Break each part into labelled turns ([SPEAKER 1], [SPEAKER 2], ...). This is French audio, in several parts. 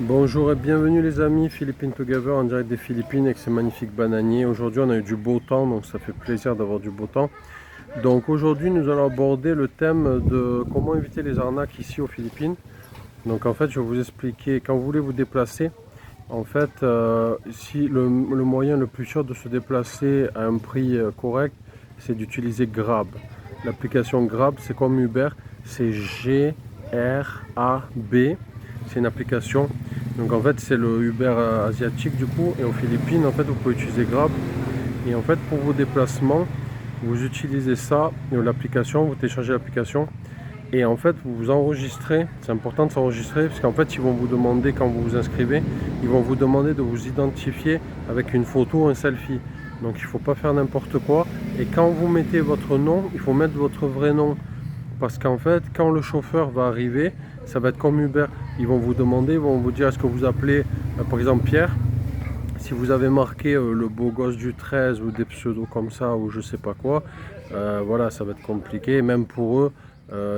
[SPEAKER 1] Bonjour et bienvenue les amis, Philippines Together en direct des Philippines avec ces magnifiques bananiers. Aujourd'hui on a eu du beau temps, donc ça fait plaisir d'avoir du beau temps. Donc aujourd'hui nous allons aborder le thème de comment éviter les arnaques ici aux Philippines. Donc en fait je vais vous expliquer, quand vous voulez vous déplacer, en fait si le moyen le plus sûr de se déplacer à un prix correct, c'est d'utiliser Grab. L'application Grab, c'est comme Uber, c'est Grab. C'est une application. Donc en fait c'est le Uber asiatique du coup, et aux Philippines en fait vous pouvez utiliser Grab, et en fait pour vos déplacements vous utilisez ça, l'application, vous téléchargez l'application et en fait vous vous enregistrez. C'est important de s'enregistrer parce qu'en fait ils vont vous demander, quand vous vous inscrivez, ils vont vous demander de vous identifier avec une photo, un selfie. Donc il ne faut pas faire n'importe quoi, et quand vous mettez votre nom, il faut mettre votre vrai nom. Parce qu'en fait, quand le chauffeur va arriver, ça va être comme Uber. Ils vont vous demander, ils vont vous dire est-ce que vous appelez par exemple Pierre. Si vous avez marqué le beau gosse du 13 ou des pseudos comme ça ou je sais pas quoi, voilà, ça va être compliqué. Même pour eux,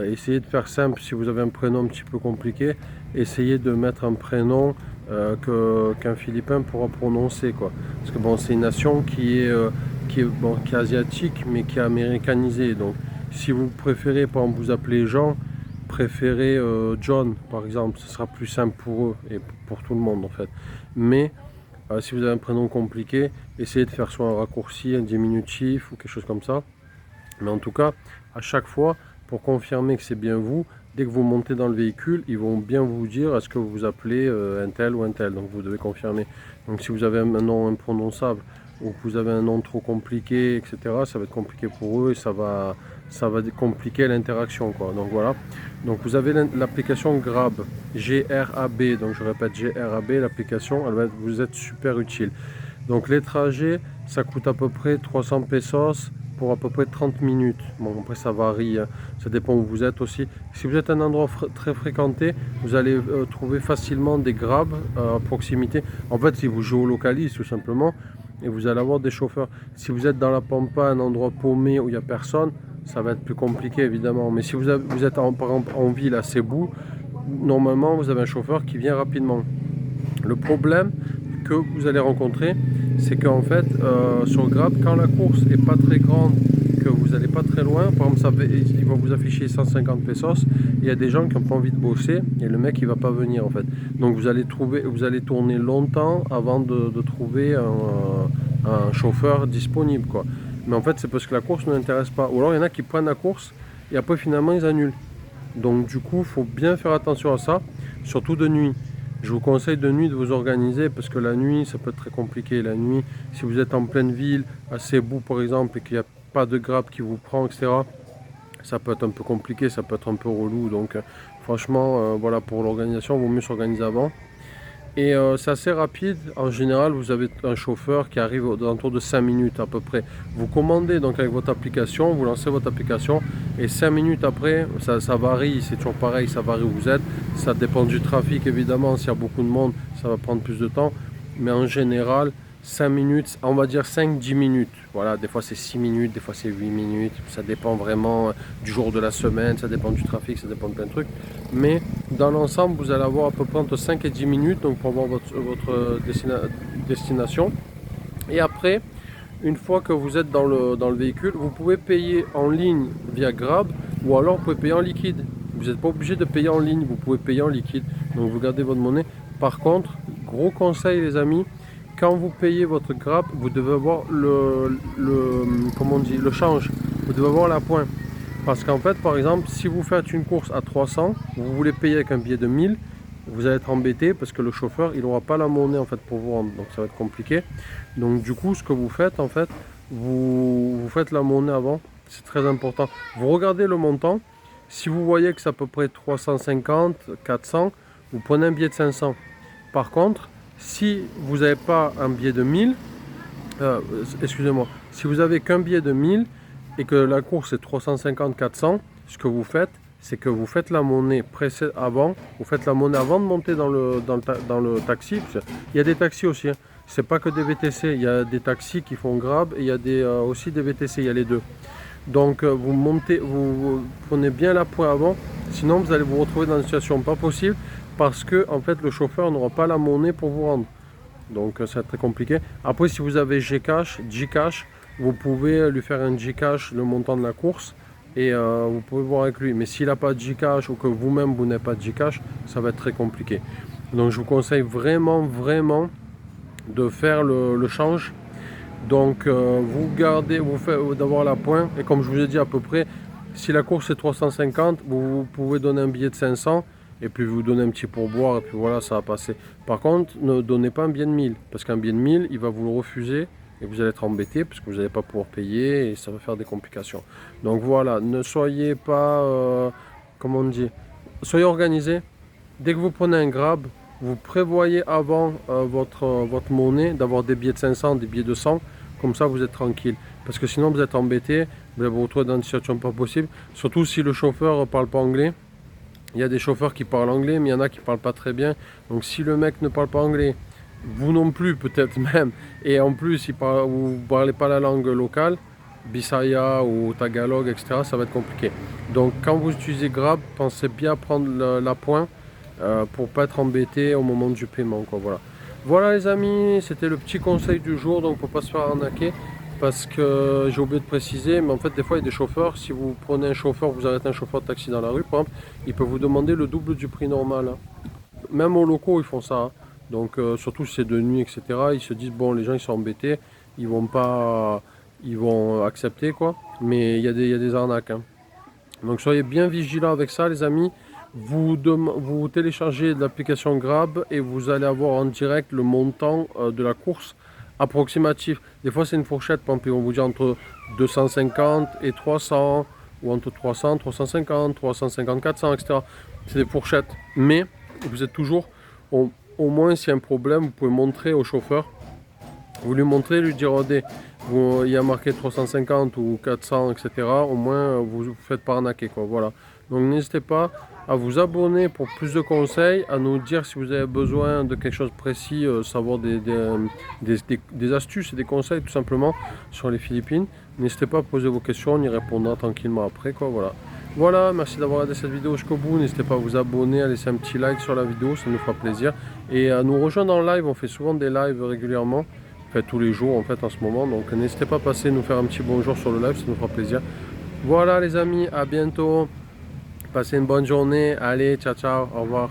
[SPEAKER 1] essayez de faire simple. Si vous avez un prénom un petit peu compliqué, essayez de mettre un prénom qu'un Philippin pourra prononcer, quoi. Parce que bon, c'est une nation qui est asiatique mais qui est américanisée. Donc si vous préférez, par exemple, vous appeler Jean, préférez John, par exemple, ce sera plus simple pour eux et pour tout le monde en fait. Mais si vous avez un prénom compliqué, essayez de faire soit un raccourci, un diminutif ou quelque chose comme ça. Mais en tout cas, à chaque fois, pour confirmer que c'est bien vous, dès que vous montez dans le véhicule, ils vont bien vous dire est-ce que vous vous appelez un tel ou un tel. Donc vous devez confirmer. Donc si vous avez un nom imprononçable ou que vous avez un nom trop compliqué, etc., ça va être compliqué pour eux et ça va compliquer l'interaction, quoi. Donc voilà. Donc vous avez l'application Grab, Grab. Donc je répète, Grab, l'application, elle va vous être super utile. Donc les trajets, ça coûte à peu près 300 pesos pour à peu près 30 minutes. Bon, après ça varie, hein. Ça dépend où vous êtes aussi. Si vous êtes à un endroit très fréquenté, vous allez trouver facilement des Grab à proximité. En fait, ils vous géolocalisent tout simplement et vous allez avoir des chauffeurs. Si vous êtes dans la pampa, un endroit paumé où il n'y a personne, ça va être plus compliqué évidemment. Mais si vous êtes par exemple en ville à Cebu, normalement vous avez un chauffeur qui vient rapidement. Le problème que vous allez rencontrer, c'est qu'en fait sur Grab, quand la course n'est pas très grande, que vous n'allez pas très loin, par exemple il va vous afficher 150 pesos, il y a des gens qui n'ont pas envie de bosser et le mec il va pas venir en fait. Donc vous allez tourner longtemps avant de trouver un chauffeur disponible, quoi. Mais en fait c'est parce que la course ne l'intéresse pas. Ou alors il y en a qui prennent la course et après finalement ils annulent. Donc du coup il faut bien faire attention à ça, surtout de nuit. Je vous conseille de nuit de vous organiser parce que la nuit ça peut être très compliqué. La nuit, si vous êtes en pleine ville, à Cebu par exemple, et qu'il n'y a pas de Grab qui vous prend, etc., ça peut être un peu compliqué, ça peut être un peu relou. Donc franchement, voilà, pour l'organisation, il vaut mieux s'organiser avant. Et c'est assez rapide. En général, vous avez un chauffeur qui arrive aux alentours de 5 minutes à peu près. Vous commandez donc avec votre application, vous lancez votre application et 5 minutes après, ça varie, c'est toujours pareil, ça varie où vous êtes. Ça dépend du trafic évidemment, s'il y a beaucoup de monde, ça va prendre plus de temps. Mais en général, 5 minutes, on va dire 5-10 minutes. Voilà, des fois c'est 6 minutes, des fois c'est 8 minutes. Ça dépend vraiment du jour de la semaine, ça dépend du trafic, ça dépend de plein de trucs. Mais dans l'ensemble, vous allez avoir à peu près entre 5 et 10 minutes donc pour avoir votre destination. Et après, une fois que vous êtes dans le véhicule, vous pouvez payer en ligne via Grab ou alors vous pouvez payer en liquide. Vous n'êtes pas obligé de payer en ligne, vous pouvez payer en liquide. Donc vous gardez votre monnaie. Par contre, gros conseil les amis, quand vous payez votre Grab, vous devez avoir comment on dit, le change. Vous devez avoir la pointe. Parce qu'en fait, par exemple, si vous faites une course à 300, vous voulez payer avec un billet de 1000, vous allez être embêté parce que le chauffeur, il n'aura pas la monnaie en fait pour vous rendre. Donc ça va être compliqué. Donc du coup, ce que vous faites en fait, vous faites la monnaie avant. C'est très important. Vous regardez le montant. Si vous voyez que c'est à peu près 350, 400, vous prenez un billet de 500. Par contre, si vous n'avez pas un billet de 1000, excusez-moi, si vous n'avez qu'un billet de 1000 et que la course est 350-400, ce que vous faites, c'est que vous faites la monnaie avant, vous faites la monnaie avant de monter dans le taxi. Il y a des taxis aussi, hein. C'est pas que des VTC, il y a des taxis qui font Grab et il y a aussi des VTC, il y a les deux. Donc vous prenez bien la pointe avant, sinon vous allez vous retrouver dans une situation pas possible parce que en fait le chauffeur n'aura pas la monnaie pour vous rendre. Donc ça va être très compliqué. Après, si vous avez Gcash, vous pouvez lui faire un Gcash le montant de la course et vous pouvez voir avec lui. Mais s'il n'a pas de Gcash ou que vous-même vous n'avez pas de Gcash, ça va être très compliqué. Donc je vous conseille vraiment de faire le change. Donc vous gardez, vous faites d'avoir la pointe, et comme je vous ai dit à peu près, si la course est 350, vous pouvez donner un billet de 500 et puis vous donnez un petit pourboire et puis voilà, ça va passer. Par contre, ne donnez pas un billet de 1000 parce qu'un billet de 1000, il va vous le refuser et vous allez être embêté parce que vous n'allez pas pouvoir payer et ça va faire des complications. Donc voilà, ne soyez pas, comment on dit, soyez organisé. Dès que vous prenez un grab, vous prévoyez avant votre monnaie d'avoir des billets de 500, des billets de 100, comme ça vous êtes tranquille. Parce que sinon vous êtes embêté, vous allez vous retrouver dans une situation pas possible, surtout si le chauffeur ne parle pas anglais. Il y a des chauffeurs qui parlent anglais, mais il y en a qui ne parlent pas très bien. Donc si le mec ne parle pas anglais, vous non plus peut-être même, et en plus vous ne parlez pas la langue locale, Bisaya ou Tagalog, etc., ça va être compliqué. Donc quand vous utilisez Grab, pensez bien à prendre la pointe pour pas être embêté au moment du paiement, quoi. Voilà. Voilà les amis, c'était le petit conseil du jour, donc faut pas se faire arnaquer. Parce que j'ai oublié de préciser, mais en fait des fois il y a des chauffeurs, si vous prenez un chauffeur, vous arrêtez un chauffeur de taxi dans la rue par exemple, il peut vous demander le double du prix normal, hein. Même aux locaux ils font ça, hein. Donc surtout si c'est de nuit, etc., ils se disent bon, les gens ils sont embêtés, ils vont pas, ils vont accepter quoi, mais il y a des arnaques, hein. Donc soyez bien vigilants avec ça les amis. Vous téléchargez l'application Grab et vous allez avoir en direct le montant de la course approximatif. Des fois c'est une fourchette, par exemple ils vont vous dire entre 250 et 300, ou entre 300, 350, 350, 400, etc. C'est des fourchettes, mais vous êtes toujours, au moins s'il y a un problème, vous pouvez montrer au chauffeur, vous lui montrez, lui dire regardez, il y a marqué 350 ou 400, etc. Au moins vous ne faites pas arnaquer, quoi. Voilà. Donc n'hésitez pas à vous abonner pour plus de conseils, à nous dire si vous avez besoin de quelque chose de précis, savoir des astuces et des conseils tout simplement sur les Philippines. N'hésitez pas à poser vos questions, on y répondra tranquillement après, quoi. Voilà. Voilà, merci d'avoir regardé cette vidéo jusqu'au bout. N'hésitez pas à vous abonner, à laisser un petit like sur la vidéo, ça nous fera plaisir. Et à nous rejoindre en live, on fait souvent des lives régulièrement. Fait tous les jours en fait en ce moment, donc n'hésitez pas à passer nous faire un petit bonjour sur le live, ça nous fera plaisir. Voilà les amis, à bientôt, passez une bonne journée, allez, ciao ciao, au revoir.